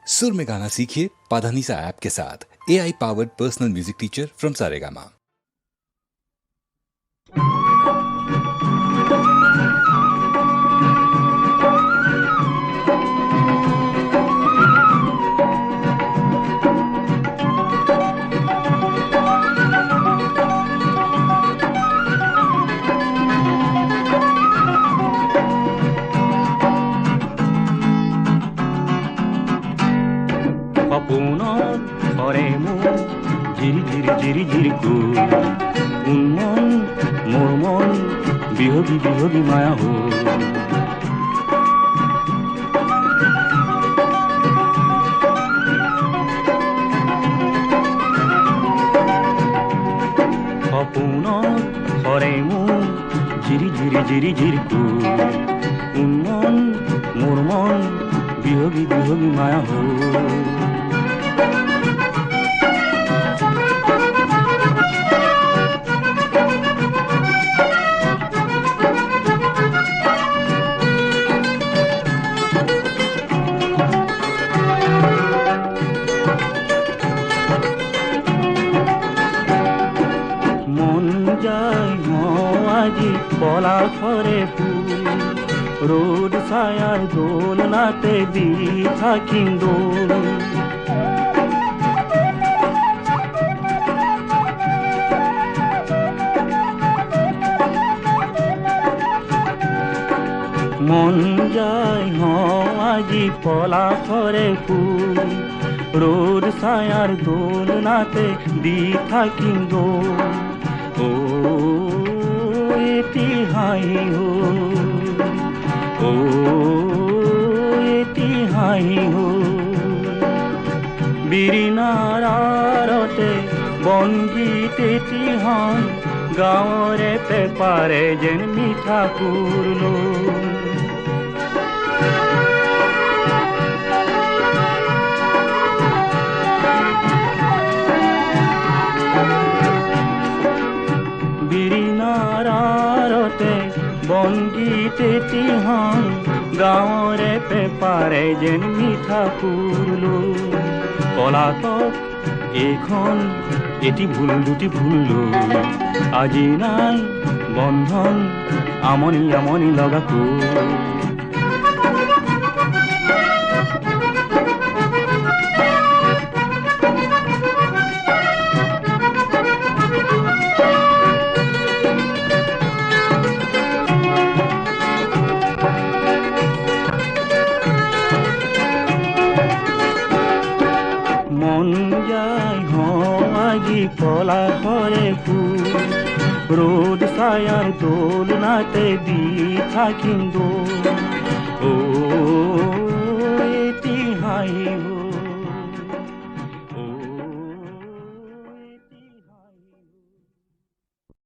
सुर में गाना सीखिए पाधानीसा ऐप के साथ। AI powered personal music teacher from Saregama. সপোনত ধৰে মোৰ জিৰি জিৰি জিৰি জিৰিকো উন্মন মোৰ মন বিহগী বিহগী মায়া হ'ল। সপোনত ধৰে মোৰ জিৰি জিৰি জিৰি জিৰিকো উন্মন মোৰ মন বিহগী বিহগী মায়া হ'ল। আজি পলাশৰে ফুল ৰোদ ছায়াৰ দোলনাতে দি থাকিম দোল। মন যায় আজি পলাশৰে ফুল রোদ ছায়ার দোলনাতে দি থাকিম দোল। ও এটি হাঁহি হ'ল, ও এটি হাঁহি হ'ল। বিৰিণাৰ আৰতে বনগীত এটি হাঁহ গাঁৱৰে পেপাৰে যেন মিঠা সুৰ লৈ। বিৰিণাৰ আৰতে বনগীত এটি হাঁহ গাঁৱৰে পেপাৰে যেন মিঠা সুৰ লৈ। পলাতক এইখন এটি ভুল দুটি ভুল লৈ আজি নাই বন্ধন আমনি আমনি লগাকো। মন যায় আজি পলাশৰে ফুল ৰোদ ছায়াৰ দোলনাতে দি থাকিম দোল।